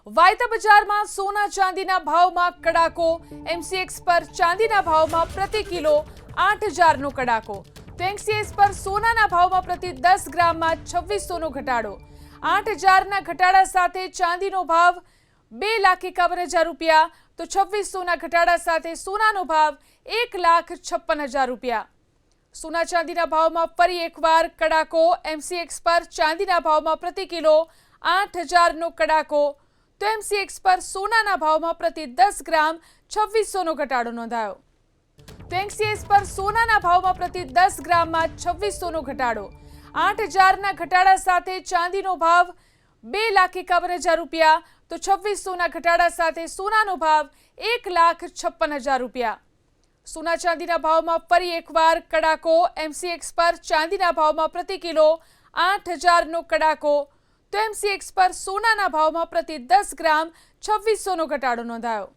વાયદા બજારમાં સોના ચાંદીના ભાવમાં કડાકો। એમસીએક્સ પર ચાંદીના ભાવમાં પ્રતિ કિલો 8,000નો કડાકો। તો એમસીએક્સ પર સોનાના ભાવમાં પ્રતિ 10 ગ્રામમાં 2600નો ઘટાડો। 8,000ના ઘટાડા સાથે ચાંદીનો ભાવ 2,51,000 રૂપિયા, તો 2600ના ઘટાડા સાથે સોનાનો ભાવ 1,56,000 રૂપિયા। સોના ચાંદીના ભાવમાં ફરી એકવાર કડાકો। એમસીએક્સ પર ચાંદીના ભાવમાં પ્રતિ કિલો 8,000નો કડાકો। તો એમસીએક્સ પર સોનાના ભાવમાં પ્રતિ 10 ગ્રામ 2600નો ઘટાડો નોંધાયો। તો એમસીએક્સ પર સોનાના ભાવમાં પ્રતિ 10 ગ્રામમાં 2600નો ઘટાડો। 8,000ના ઘટાડા સાથે ચાંદીનો ભાવ 2,51,000 રૂપિયા, તો 2600ના ઘટાડા સાથે સોનાનો ભાવ 1,56,000 રૂપિયા। સોના ચાંદીના ભાવમાં ફરી એકવાર કડાકો। એમસીએક્સ પર ચાંદીના ભાવમાં પ્રતિ કિલો 8,000નો કડાકો। તો એમસીએક્સ પર સોનાના ભાવમાં પ્રતિ 10 ગ્રામ 2600નો ઘટાડો નોંધાયો।